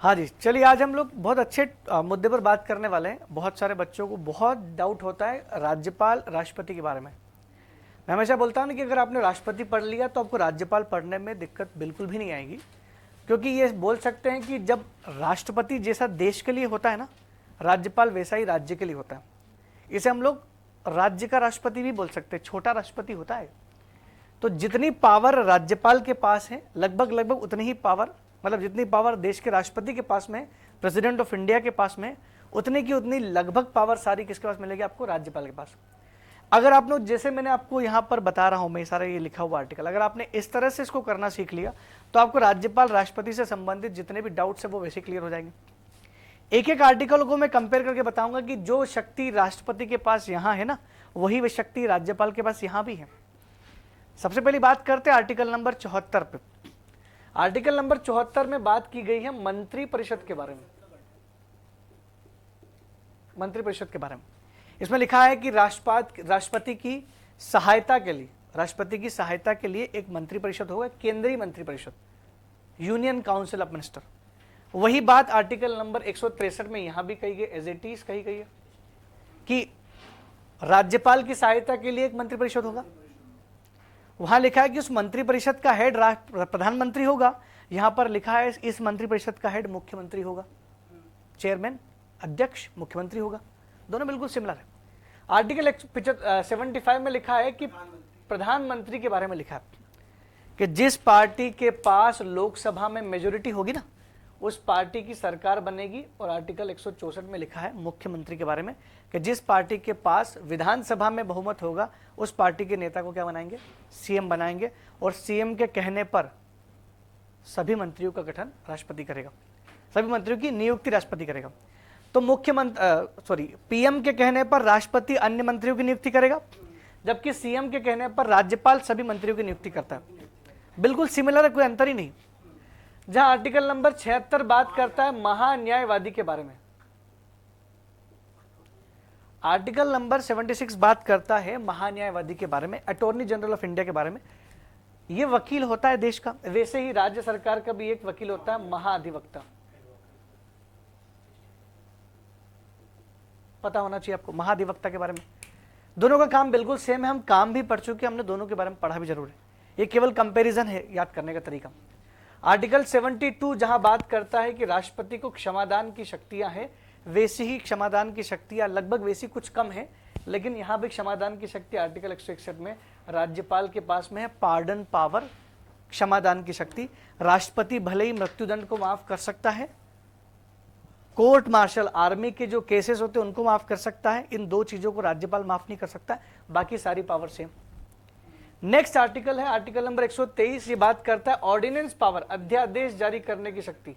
हाँ जी, चलिए आज हम लोग बहुत अच्छे मुद्दे पर बात करने वाले हैं। बहुत सारे बच्चों को बहुत डाउट होता है राज्यपाल राष्ट्रपति के बारे में। मैं हमेशा बोलता हूँ ना कि अगर आपने राष्ट्रपति पढ़ लिया तो आपको राज्यपाल पढ़ने में दिक्कत बिल्कुल भी नहीं आएगी, क्योंकि ये बोल सकते हैं कि जब राष्ट्रपति जैसा देश के लिए होता है ना, राज्यपाल वैसा ही राज्य के लिए होता है। इसे हम लोग राज्य का राष्ट्रपति भी बोल सकते हैं, छोटा राष्ट्रपति होता है। तो जितनी पावर राज्यपाल के पास है लगभग लगभग उतनी ही पावर, मतलब जितनी पावर देश के राष्ट्रपति के पास में, प्रेसिडेंट ऑफ इंडिया के पास में, उतनी की उतनी लगभग पावर सारी किसके पास मिलेगी? आपको राज्यपाल के पास। अगर आप लोग, जैसे मैंने आपको यहाँ पर बता रहा हूँ, मैं सारा ये लिखा हुआ आर्टिकल, अगर आपने इस तरह से इसको करना सीख लिया तो आपको राज्यपाल राष्ट्रपति से संबंधित जितने भी डाउट्स है वो वैसे क्लियर हो जाएंगे। एक एक आर्टिकल को मैं कंपेयर करके बताऊंगा कि जो शक्ति राष्ट्रपति के पास यहाँ है ना, वही शक्ति राज्यपाल के पास यहाँ भी है। सबसे पहली बात करते हैं आर्टिकल नंबर 74 पे। आर्टिकल नंबर 74 में बात की गई है मंत्री परिषद के बारे में। मंत्री परिषद के बारे में इसमें लिखा है कि राष्ट्रपति की सहायता के लिए एक मंत्री परिषद होगा, केंद्रीय मंत्री परिषद, यूनियन काउंसिल ऑफ मिनिस्टर। वही बात आर्टिकल नंबर 163 में यहां भी कही गई, एज इट इज कही गई है कि राज्यपाल की सहायता के लिए एक मंत्री परिषद होगा। वहां लिखा है कि उस मंत्री परिषद का हेड प्रधानमंत्री होगा, यहां पर लिखा है इस मंत्री परिषद का हेड मुख्यमंत्री होगा। चेयरमैन, अध्यक्ष, मुख्यमंत्री होगा, दोनों बिल्कुल सिमिलर है। आर्टिकल 75 में लिखा है कि प्रधानमंत्री के बारे में लिखा है कि जिस पार्टी के पास लोकसभा में मेजोरिटी होगी ना, उस पार्टी की सरकार बनेगी। और आर्टिकल 164 में लिखा है मुख्यमंत्री के बारे में कि जिस पार्टी के पास विधानसभा में बहुमत होगा, उस पार्टी के नेता को क्या बनाएंगे? सीएम बनाएंगे। और सीएम के कहने पर सभी मंत्रियों का गठन राष्ट्रपति करेगा, सभी मंत्रियों की नियुक्ति राष्ट्रपति करेगा। तो पीएम के कहने पर राष्ट्रपति अन्य मंत्रियों की नियुक्ति करेगा, जबकि सीएम के कहने पर राज्यपाल सभी मंत्रियों की नियुक्ति करता है। बिल्कुल सिमिलर है, कोई अंतर ही नहीं। जहां आर्टिकल नंबर 76 बात करता है महान्यायवादी के बारे में, आर्टिकल नंबर 76 बात करता है महान्यायवादी के बारे में, अटॉर्नी जनरल ऑफ इंडिया के बारे में। यह वकील होता है देश का, वैसे ही राज्य सरकार का भी एक वकील होता है महाधिवक्ता। पता होना चाहिए आपको महाधिवक्ता के बारे में। दोनों का काम बिल्कुल सेम है, हम काम भी पढ़ चुके हैं, हमने दोनों के बारे में पढ़ा भी जरूर है। ये केवल कंपैरिजन है याद करने का तरीका। आर्टिकल 72 जहां बात करता है कि राष्ट्रपति को क्षमादान की शक्तियां हैं, वैसी ही क्षमादान की शक्तियां लगभग वैसी, कुछ कम है, लेकिन यहां भी क्षमादान की शक्ति आर्टिकल 161 में राज्यपाल के पास में है, पार्डन पावर, क्षमादान की शक्ति। राष्ट्रपति भले ही मृत्युदंड को माफ कर सकता है, कोर्ट मार्शल, आर्मी के जो केसेस होते हैं उनको माफ कर सकता है, इन दो चीजों को राज्यपाल माफ नहीं कर सकता, बाकी सारी पावर सेम। नेक्स्ट आर्टिकल है आर्टिकल नंबर 123। ये बात करता है ऑर्डिनेंस पावर, अध्यादेश जारी करने की शक्ति।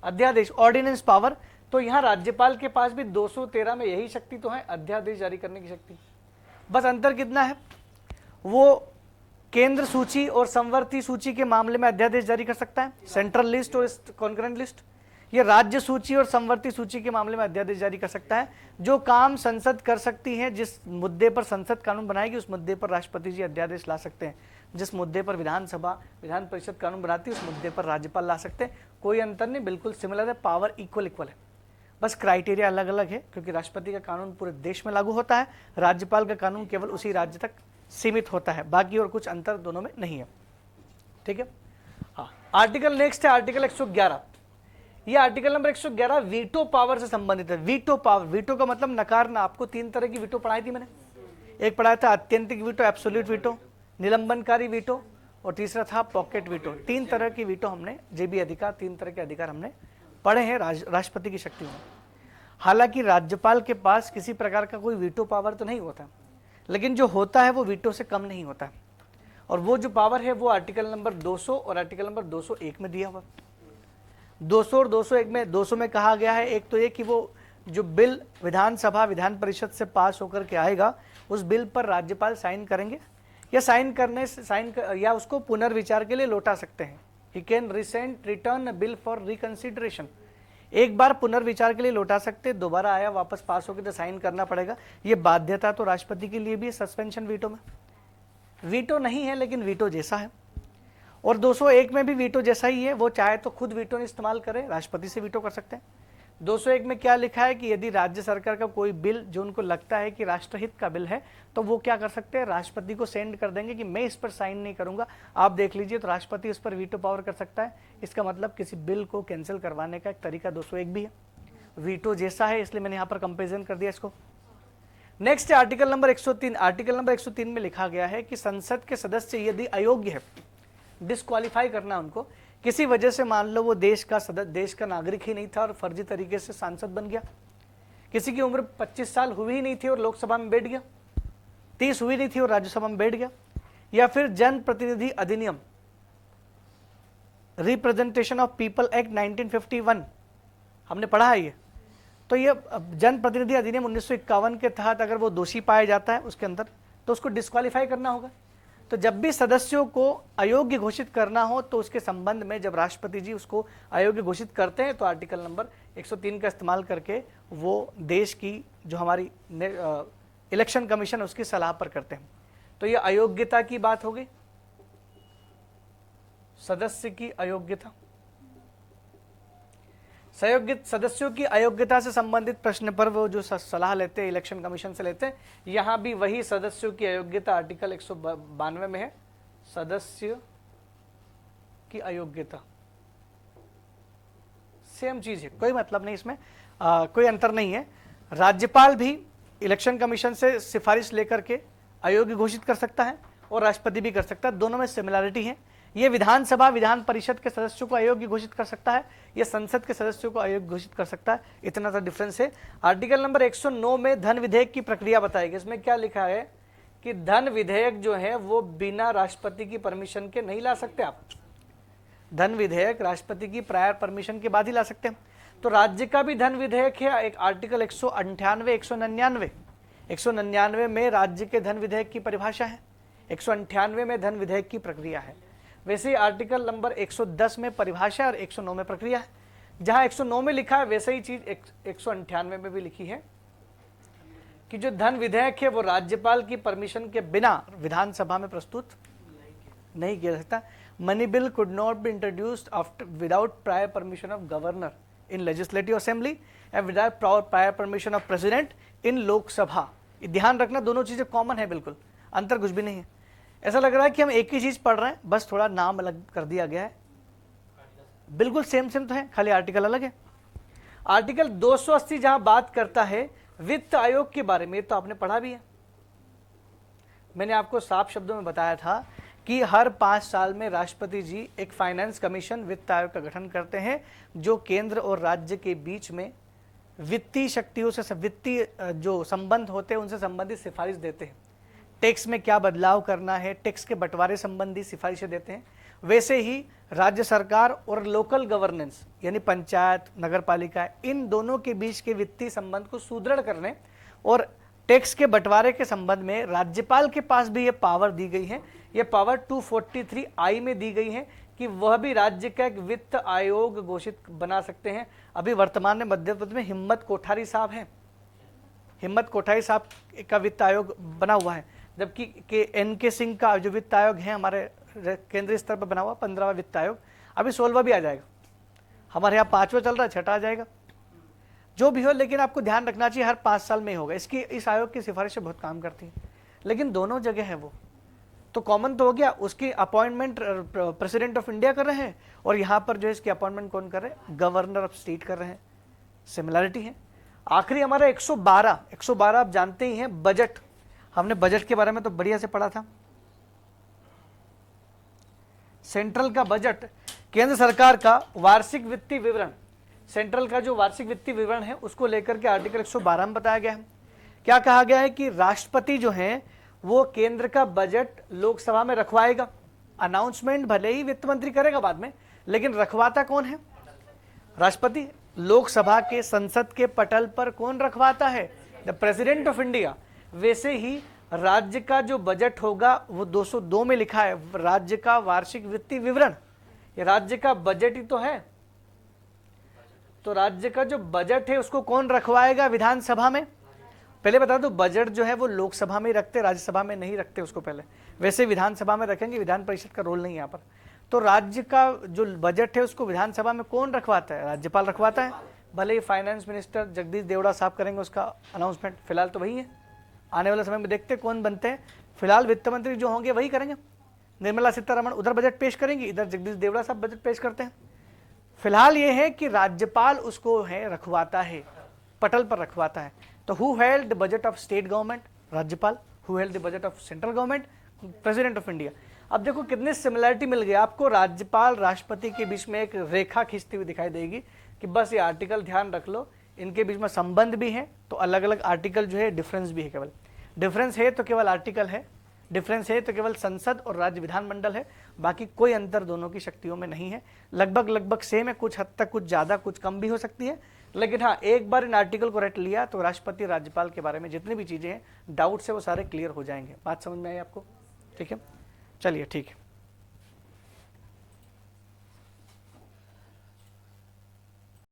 अध्यादेश, ऑर्डिनेंस पावर, तो यहां राज्यपाल के पास भी 213 में यही शक्ति तो है, अध्यादेश जारी करने की शक्ति। बस अंतर कितना है, वो केंद्र सूची और संवर्ती सूची के मामले में अध्यादेश जारी कर सकता है, सेंट्रल लिस्ट और कॉन्करेंट लिस्ट। ये राज्य सूची और संवर्ती सूची के मामले में अध्यादेश जारी कर सकता है। जो काम संसद कर सकती है, जिस मुद्दे पर संसद कानून बनाएगी उस मुद्दे पर राष्ट्रपति जी अध्यादेश ला सकते हैं, जिस मुद्दे पर विधानसभा विधान परिषद कानून बनाती है उस मुद्दे पर राज्यपाल ला सकते हैं। कोई अंतर नहीं, बिल्कुल सिमिलर है, पावर इक्वल है, बस क्राइटेरिया अलग अलग है, क्योंकि राष्ट्रपति का कानून पूरे देश में लागू होता है, राज्यपाल का कानून केवल उसी राज्य तक सीमित होता है, बाकी और कुछ अंतर दोनों में नहीं है। ठीक है, हाँ। आर्टिकल नेक्स्ट है आर्टिकल 111। ये आर्टिकल नंबर 111 वीटो पावर से संबंधित है। वीटो पावर, वीटो का मतलब नकारना। आपको 3 तरह की वीटो पढ़ाई थी मैंने, एक पढ़ाया था अत्यंतिक वीटो, एब्सोल्यूट वीटो, निलंबनकारी वीटो, और तीसरा था पॉकेट वीटो। 3 तरह की वीटो हमने, जेबी अधिकार, 3 तरह के अधिकार हमने पढ़े हैं राष्ट्रपति की शक्ति में। हालांकि राज्यपाल के पास किसी प्रकार का कोई वीटो पावर तो नहीं होता, लेकिन जो होता है वो वीटो से कम नहीं होता, और वो जो पावर है वो आर्टिकल नंबर 200 और आर्टिकल नंबर 201 में दिया हुआ। 200 और 201 में, 200 में कहा गया है एक तो ये कि वो जो बिल विधानसभा विधान परिषद से पास होकर के आएगा उस बिल पर राज्यपाल साइन करेंगे, या या उसको पुनर्विचार के लिए लौटा सकते हैं। He can return bill for reconsideration. एक बार पुनर्विचार के लिए लौटा सकते, दोबारा आया वापस पास होकर तो साइन करना पड़ेगा। ये बाध्यता तो राष्ट्रपति के लिए भी है सस्पेंशन वीटो में। वीटो नहीं है लेकिन वीटो जैसा है। और 201 में भी वीटो जैसा ही है, वो चाहे तो खुद वीटो नहीं इस्तेमाल करे, राष्ट्रपति से वीटो कर सकते हैं। 201 में क्या लिखा है कि यदि राज्य सरकार का कोई बिल जो उनको लगता है कि राष्ट्रहित का बिल है तो वो क्या कर सकते हैं, राष्ट्रपति को सेंड कर देंगे कि मैं इस पर साइन नहीं करूंगा, आप देख लीजिए, तो राष्ट्रपति उस पर वीटो पावर कर सकता है। इसका मतलब किसी बिल को कैंसिल करवाने का एक तरीका 201 भी है, वीटो जैसा है, इसलिए मैंने यहाँ पर कंपेरिजन कर दिया इसको। नेक्स्ट है आर्टिकल नंबर 103। आर्टिकल नंबर 103 में लिखा गया है कि संसद के सदस्य यदि अयोग्य है, डिस्क्वालीफाई करना उनको, किसी वजह से, मान लो वो देश का नागरिक ही नहीं था और फर्जी तरीके से सांसद बन गया, किसी की उम्र 25 साल हुई ही नहीं थी और लोकसभा में बैठ गया, 30 हुई नहीं थी और राज्यसभा में बैठ गया, या फिर जन प्रतिनिधि अधिनियम रिप्रेजेंटेशन ऑफ पीपल एक्ट 1951 हमने पढ़ा है ये, तो ये जन प्रतिनिधि अधिनियम 1951 के तहत अगर वो दोषी पाया जाता है उसके अंदर, तो उसको डिस्क्वालीफाई करना होगा। तो जब भी सदस्यों को अयोग्य घोषित करना हो तो उसके संबंध में जब राष्ट्रपति जी उसको अयोग्य घोषित करते हैं तो आर्टिकल नंबर 103 का इस्तेमाल करके वो देश की जो हमारी इलेक्शन कमीशन है उसकी सलाह पर करते हैं। तो ये अयोग्यता की बात हो गई, सदस्य की अयोग्यता। सदस्यों की अयोग्यता से संबंधित प्रश्न पर वो जो सलाह लेते हैं इलेक्शन कमीशन से लेते हैं, यहां भी वही सदस्यों की अयोग्यता आर्टिकल 192 में है, सदस्य की अयोग्यता, सेम चीज है, कोई मतलब नहीं इसमें, कोई अंतर नहीं है। राज्यपाल भी इलेक्शन कमीशन से सिफारिश लेकर के अयोग्य घोषित कर सकता है और राष्ट्रपति भी कर सकता है, दोनों में सिमिलरिटी है। ये विधानसभा विधान परिषद के सदस्यों को अयोग्य घोषित कर सकता है, ये संसद के सदस्यों को अयोग्य घोषित कर सकता है, इतना सा डिफरेंस है। आर्टिकल नंबर 109 में धन विधेयक की प्रक्रिया बताएगी। इसमें क्या लिखा है कि धन विधेयक जो है वो बिना राष्ट्रपति की परमिशन के नहीं ला सकते आप, धन विधेयक राष्ट्रपति की प्रायर परमिशन के बाद ही ला सकते हैं। तो राज्य का भी धन विधेयक है, एक आर्टिकल 198 199 199 में राज्य के धन विधेयक की परिभाषा है, 198 में धन विधेयक की प्रक्रिया है। वैसे ही आर्टिकल नंबर 110 में परिभाषा और 109 में प्रक्रिया है। जहां 109 में लिखा है वैसे ही चीज 198 में भी लिखी है कि जो धन विधेयक है वो राज्यपाल की परमिशन के बिना विधानसभा में प्रस्तुत नहीं किया जा सकता। Money bill could not be introduced after without prior permission of governor in legislative assembly and without prior permission of president in Lok Sabha. ध्यान रखना, दोनों चीजें कॉमन है, बिल्कुल अंतर कुछ भी नहीं है। ऐसा लग रहा है कि हम एक ही चीज पढ़ रहे हैं, बस थोड़ा नाम अलग कर दिया गया है, बिल्कुल सेम तो है, खाली आर्टिकल अलग है। आर्टिकल 280 जहां बात करता है वित्त आयोग के बारे में, तो आपने पढ़ा भी है, मैंने आपको साफ शब्दों में बताया था कि हर 5 साल में राष्ट्रपति जी एक फाइनेंस कमीशन वित्त आयोग का गठन करते हैं जो केंद्र और राज्य के बीच में वित्तीय शक्तियों से, वित्तीय जो संबंध होते हैं उनसे संबंधित सिफारिश देते हैं। टैक्स में क्या बदलाव करना है, टैक्स के बंटवारे संबंधी सिफारिशें देते हैं। वैसे ही राज्य सरकार और लोकल गवर्नेंस यानी पंचायत, नगर पालिका, इन दोनों के बीच के वित्तीय संबंध को सुदृढ़ करने और टैक्स के बंटवारे के संबंध में राज्यपाल के पास भी ये पावर दी गई है। ये पावर 243I में दी गई है कि वह भी राज्य का एक वित्त आयोग घोषित बना सकते हैं। अभी वर्तमान में मध्य प्रदेश में हिम्मत कोठारी साहब हैं, हिम्मत कोठारी साहब का वित्त आयोग बना हुआ है, जबकि NK सिंह का जो वित्त आयोग है हमारे केंद्रीय स्तर पर बना हुआ 15वां वित्त आयोग, अभी 16वां भी आ जाएगा, हमारे यहाँ 5वां चल रहा है, 6ठा आ जाएगा, जो भी हो। लेकिन आपको ध्यान रखना चाहिए हर 5 साल में होगा। इस आयोग की सिफारिशें बहुत काम करती हैं, लेकिन दोनों जगह है वो, तो कॉमन तो हो गया। उसकी अपॉइंटमेंट प्रेसिडेंट ऑफ इंडिया कर रहे हैं और यहाँ पर जो है इसकी अपॉइंटमेंट कौन कर रहे हैं, गवर्नर ऑफ स्टेट कर रहे हैं, सिमिलरिटी है। आखिरी हमारा 112 आप जानते ही हैं, बजट। हमने बजट के बारे में तो बढ़िया से पढ़ा था। सेंट्रल का बजट, केंद्र सरकार का वार्षिक वित्तीय विवरण, सेंट्रल का जो वार्षिक वित्तीय विवरण है उसको लेकर के आर्टिकल 112 में बताया गया है। क्या कहा गया है कि राष्ट्रपति जो है वो केंद्र का बजट लोकसभा में रखवाएगा। अनाउंसमेंट भले ही वित्त मंत्री करेगा बाद में, लेकिन रखवाता कौन है, राष्ट्रपति। लोकसभा के संसद के पटल पर कौन रखवाता है, द प्रेसिडेंट ऑफ इंडिया। वैसे ही राज्य का जो बजट होगा वो 202 में लिखा है, राज्य का वार्षिक वित्तीय विवरण, ये राज्य का बजट ही तो है। तो राज्य का जो बजट है उसको कौन रखवाएगा, विधानसभा में। पहले बता दो, बजट जो है वो लोकसभा में रखते, राज्यसभा में नहीं रखते उसको पहले, वैसे विधानसभा में रखेंगे, विधान परिषद का रोल नहीं यहाँ पर। तो राज्य का जो बजट है उसको विधानसभा में कौन रखवाता है? राज्यपाल रखवाता है। भले ही फाइनेंस मिनिस्टर जगदीश देवड़ा साहब करेंगे उसका अनाउंसमेंट, फिलहाल तो वही है। आने वाले समय में देखते कौन बनते हैं। फिलहाल वित्त मंत्री जो होंगे वही करेंगे। निर्मला सीतारमण उधर बजट पेश करेंगी, इधर जगदीश देवड़ा साहब बजट पेश करते हैं। फिलहाल ये है कि राज्यपाल उसको है रखवाता है, पटल पर रखवाता है। तो who held the budget of state government? राज्यपाल। Who held the budget of central government? President of India. अब देखो कितनी सिमिलरिटी मिल गई आपको, राज्यपाल राष्ट्रपति के बीच में एक रेखा खींचती हुई दिखाई देगी कि बस ये आर्टिकल ध्यान रख लो, इनके बीच में संबंध भी है, तो अलग अलग आर्टिकल जो है डिफरेंस भी है। केवल डिफरेंस है तो केवल आर्टिकल है, डिफरेंस है तो केवल संसद और राज्य विधानमंडल है, बाकी कोई अंतर दोनों की शक्तियों में नहीं है। लगभग सेम है, कुछ हद तक कुछ ज़्यादा कुछ कम भी हो सकती है, लेकिन हाँ एक बार इन आर्टिकल को रट लिया तो राष्ट्रपति राज्यपाल के बारे में जितनी भी चीज़ें हैं डाउट्स है वो सारे क्लियर हो जाएंगे। बात समझ में आई आपको? ठीक है, चलिए ठीक है।